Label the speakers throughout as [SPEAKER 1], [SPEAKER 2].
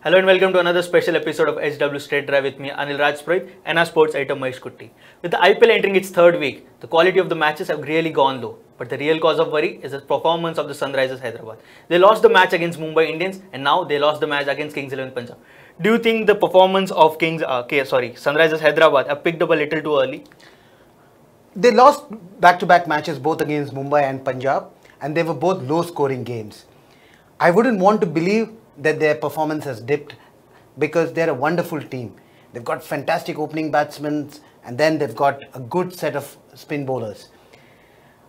[SPEAKER 1] Hello and welcome to another special episode of HW Straight Drive with me, Anil Rajprait, and our sports editor Mahesh Kutti. With the IPL entering its third week, the quality of the matches have really gone low. But the real cause of worry is the performance of the Sunrisers Hyderabad. They lost the match against Mumbai Indians and now they lost the match against Kings 11 Punjab. Do you think the performance of Sunrisers Hyderabad have picked up a little too early?
[SPEAKER 2] They lost back-to-back matches both against Mumbai and Punjab, and they were both low-scoring games. I wouldn't want to believe that their performance has dipped because they're a wonderful team. They've got fantastic opening batsmen and then they've got a good set of spin bowlers.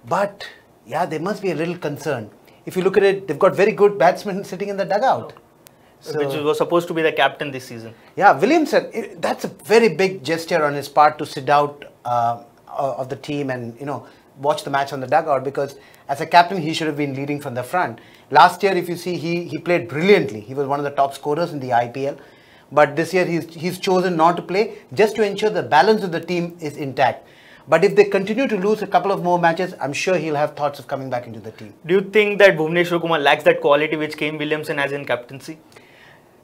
[SPEAKER 2] But yeah, they must be a little concerned. If you look at it, they've got very good batsmen sitting in the dugout.
[SPEAKER 1] Which was supposed to be the captain this season.
[SPEAKER 2] Yeah, Williamson, that's a very big gesture on his part to sit out of the team and, watch the match on the dugout, because as a captain, he should have been leading from the front. Last year, if you see, he played brilliantly. He was one of the top scorers in the IPL. But this year, he's chosen not to play just to ensure the balance of the team is intact. But if they continue to lose a couple of more matches, I'm sure he'll have thoughts of coming back into the team.
[SPEAKER 1] Do you think that Bhuvneshwar Kumar lacks that quality which Kane Williamson has in captaincy?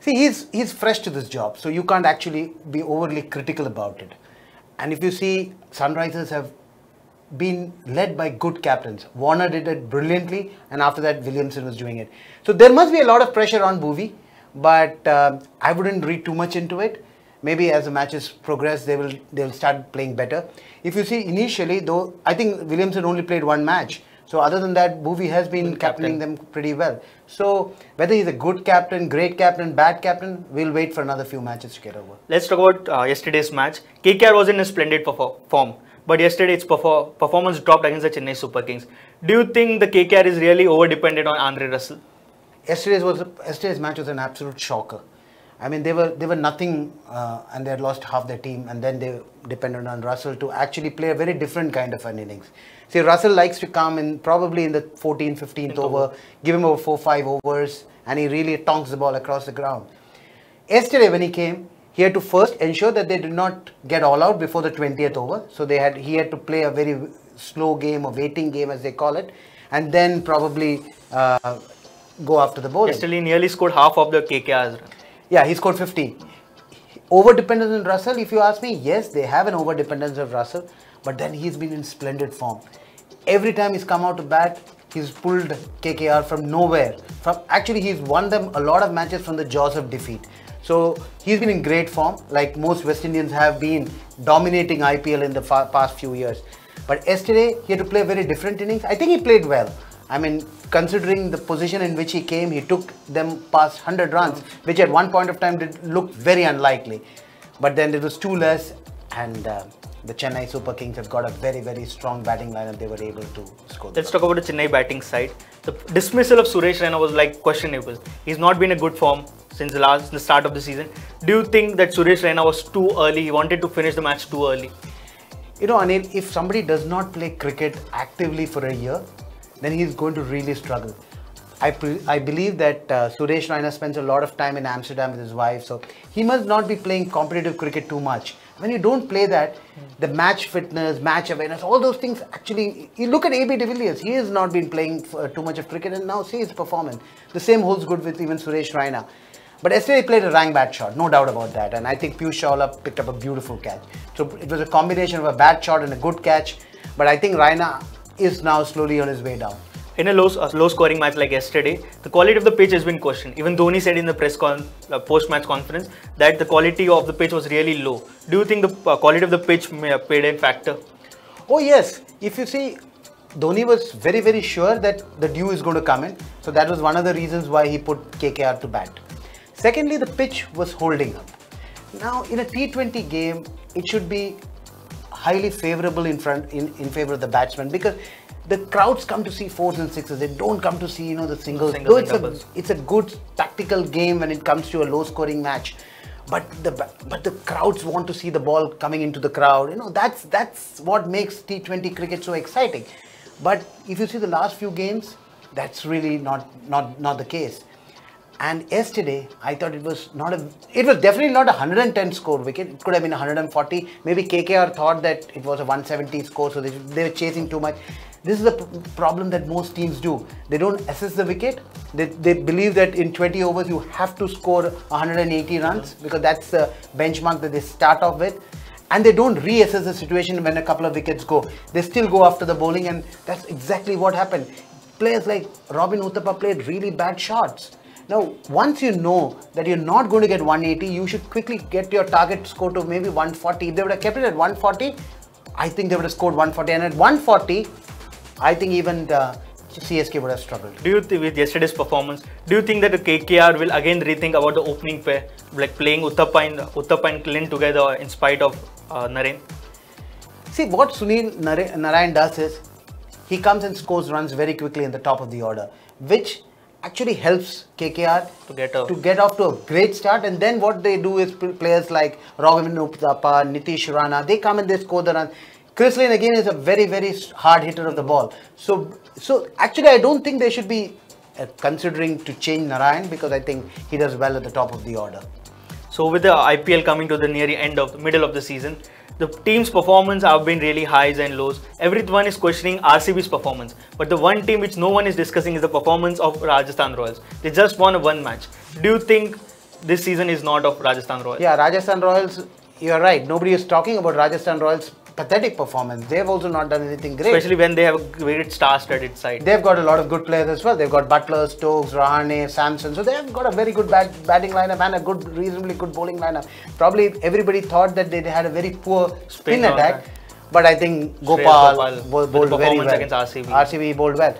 [SPEAKER 2] See, he's fresh to this job, so you can't actually be overly critical about it. And if you see, Sunrisers have been led by good captains. Warner did it brilliantly, and after that, Williamson was doing it. So there must be a lot of pressure on Bhuvi, but I wouldn't read too much into it. Maybe as the matches progress, they'll start playing better. If you see initially, though, I think Williamson only played one match. So other than that, Bhuvi has been captaining them pretty well. So whether he's a good captain, great captain, bad captain, we'll wait for another few matches to get over.
[SPEAKER 1] Let's talk about yesterday's match. KKR was in a splendid form, but yesterday its performance dropped against the Chennai Super Kings. Do you think the KKR is really over-dependent on Andre Russell?
[SPEAKER 2] Yesterday's match was an absolute shocker. I mean, they were nothing and they had lost half their team, and then they depended on Russell to actually play a very different kind of an innings. See, Russell likes to come in probably in the 14th, 15th over, give him over 4-5 overs, and he really tonks the ball across the ground. Yesterday when he came, he had to first ensure that they did not get all out before the 20th over. So he had to play a very slow game, a waiting game as they call it, and then probably go after the bowling.
[SPEAKER 1] Yesterday he nearly scored half of the KKR's run.
[SPEAKER 2] Yeah, he scored 15. Over-dependence on Russell, if you ask me, yes, they have an over-dependence of Russell, but then he's been in splendid form. Every time he's come out to bat, he's pulled KKR from nowhere. Actually, he's won them a lot of matches from the jaws of defeat. So he's been in great form, like most West Indians have been dominating IPL in the past few years. But yesterday, he had to play a very different innings. I think he played well. I mean, considering the position in which he came, he took them past 100 runs, which at one point of time did look very unlikely. But then it was 2 less, and the Chennai Super Kings have got a very, very strong batting line, and they were able to score.
[SPEAKER 1] Let's talk about the Chennai batting side. The dismissal of Suresh Raina was like questionable. He's not been in a good form since the start of the season. Do you think that Suresh Raina was too early? He wanted to finish the match too early?
[SPEAKER 2] Anil, if somebody does not play cricket actively for a year, then he's going to really struggle. I believe that Suresh Raina spends a lot of time in Amsterdam with his wife, so he must not be playing competitive cricket too much. When you don't play that, the match fitness, match awareness, all those things actually, you look at AB de Villiers, he has not been playing too much of cricket, and now see his performance. The same holds good with even Suresh Raina. But yesterday he played a rank bat shot, no doubt about that, and I think Piyush Chawla picked up a beautiful catch. So it was a combination of a bad shot and a good catch, but I think Raina is now slowly on his way down.
[SPEAKER 1] In a low-scoring match like yesterday, the quality of the pitch has been questioned. Even Dhoni said in the post-match conference that the quality of the pitch was really low. Do you think the quality of the pitch played a factor?
[SPEAKER 2] Oh yes, if you see, Dhoni was very, very sure that the dew is going to come in. So that was one of the reasons why he put KKR to bat. Secondly, the pitch was holding up. Now, in a T20 game, it should be highly favorable in favor of the batsman, because the crowds come to see 4s and 6s. They don't come to see, the singles. It's a good tactical game when it comes to a low-scoring match. But the crowds want to see the ball coming into the crowd. That's what makes T20 cricket so exciting. But if you see the last few games, that's really not the case. And yesterday, I thought it was definitely not a 110 score wicket. It could have been 140. Maybe KKR thought that it was a 170 score, so they were chasing too much. This is the problem that most teams do. They don't assess the wicket. They believe that in 20 overs you have to score 180 runs because that's the benchmark that they start off with. And they don't reassess the situation when a couple of wickets go. They still go after the bowling, and that's exactly what happened. Players like Robin Uthappa played really bad shots. Now, once you know that you're not going to get 180, you should quickly get your target score to maybe 140. If they would have kept it at 140, I think they would have scored 140. And at 140, I think even the CSK would have struggled.
[SPEAKER 1] Do you think with yesterday's performance, do you think that the KKR will again rethink about the opening pair, like playing Uthappa and Clint together in spite of Naren?
[SPEAKER 2] See, what Sunil Narayan does is, he comes and scores runs very quickly in the top of the order, which actually helps KKR to get off to a great start. And then what they do is players like Robin Uthappa, Nitish Rana, they come and they score the runs. Chris Lane again is a very, very hard hitter of the ball. So actually I don't think they should be considering to change Narayan, because I think he does well at the top of the order.
[SPEAKER 1] So with the IPL coming to the middle of the season, the team's performance have been really highs and lows. Everyone is questioning RCB's performance. But the one team which no one is discussing is the performance of Rajasthan Royals. They just won one match. Do you think this season is not of Rajasthan Royals?
[SPEAKER 2] Yeah, Rajasthan Royals, you're right. Nobody is talking about Rajasthan Royals' pathetic performance. They've also not done anything great.
[SPEAKER 1] Especially when they have a great star-studded side.
[SPEAKER 2] They've got a lot of good players as well. They've got Butler, Stokes, Rahane, Samson. So they've got a very good batting lineup and a reasonably good bowling lineup. Probably everybody thought that they had a very poor spin attack. But I think Gopal bowled very well.
[SPEAKER 1] Against RCB.
[SPEAKER 2] RCB bowled well.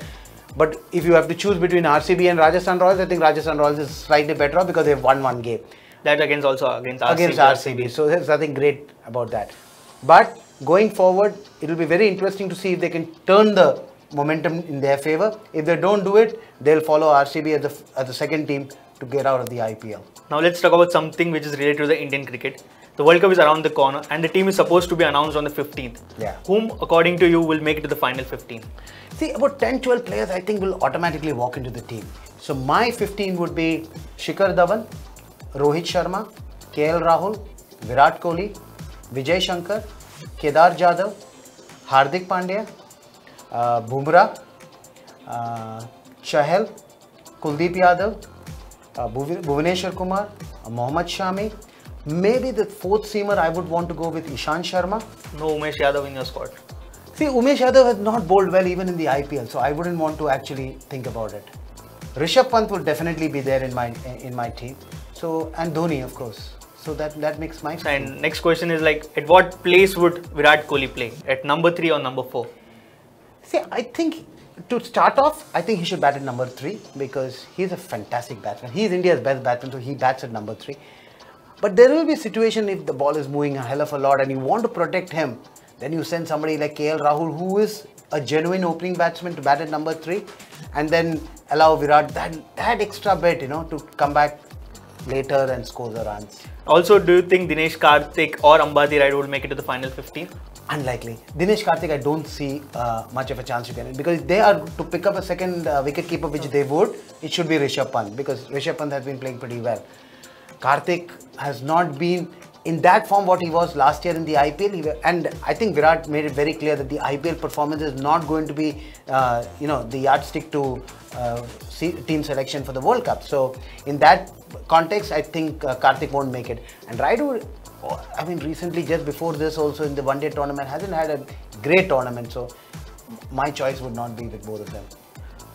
[SPEAKER 2] But if you have to choose between RCB and Rajasthan Royals, I think Rajasthan Royals is slightly better off because they've won one game.
[SPEAKER 1] That against RCB.
[SPEAKER 2] Against RCB. So there's nothing great about that. But going forward, it will be very interesting to see if they can turn the momentum in their favour. If they don't do it, they'll follow RCB as the second team to get out of the IPL.
[SPEAKER 1] Now let's talk about something which is related to the Indian cricket. The World Cup is around the corner and the team is supposed to be announced on the 15th.
[SPEAKER 2] Yeah.
[SPEAKER 1] Whom, according to you, will make it to the final 15?
[SPEAKER 2] See, about 10-12 players I think will automatically walk into the team. So my 15 would be Shikhar Dhawan, Rohit Sharma, KL Rahul, Virat Kohli, Vijay Shankar, Kedar Jadhav, Hardik Pandya, Bumrah, Chahal, Kuldeep Yadav, Bhuvaneshwar Kumar, Mohammad Shami. Maybe the fourth seamer I would want to go with Ishant Sharma.
[SPEAKER 1] No Umesh Yadav in your squad.
[SPEAKER 2] See, Umesh Yadav has not bowled well even in the IPL, so I wouldn't want to actually think about it. Rishabh Pant would definitely be there in my team. So, and Dhoni, of course. So that makes my 15.
[SPEAKER 1] And next question is like, at what place would Virat Kohli play? At number 3 or number 4?
[SPEAKER 2] See, I think to start off, I think he should bat at number 3 because he's a fantastic batsman. He's India's best batsman, so he bats at number 3. But there will be a situation if the ball is moving a hell of a lot and you want to protect him, then you send somebody like KL Rahul, who is a genuine opening batsman, to bat at number 3, and then allow Virat that extra bit, to come back later and score the runs.
[SPEAKER 1] Also, do you think Dinesh Karthik or Ambati Rayudu will make it to the final 15?
[SPEAKER 2] Unlikely. Dinesh Karthik, I don't see much of a chance to get it, because if they are to pick up a second wicketkeeper, which they would, it should be Rishabh Pant, because Rishabh Pant has been playing pretty well. Karthik has not been in that form what he was last year in the IPL, and I think Virat made it very clear that the IPL performance is not going to be, the yardstick to team selection for the World Cup. So in that context, I think Karthik won't make it. And Rayudu, I mean, recently, just before this, also in the one-day tournament, hasn't had a great tournament. So my choice would not be with both of them.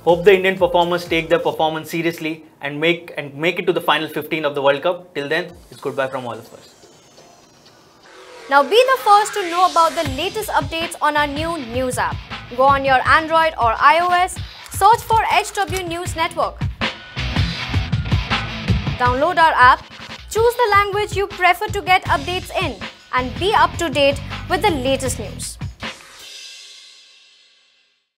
[SPEAKER 1] Hope the Indian performers take their performance seriously and make it to the final 15 of the World Cup. Till then, it's goodbye from all of us.
[SPEAKER 3] Now be the first to know about the latest updates on our new news app. Go on your Android or iOS, search for HW News Network. Download our app, choose the language you prefer to get updates in, and be up to date with the latest news.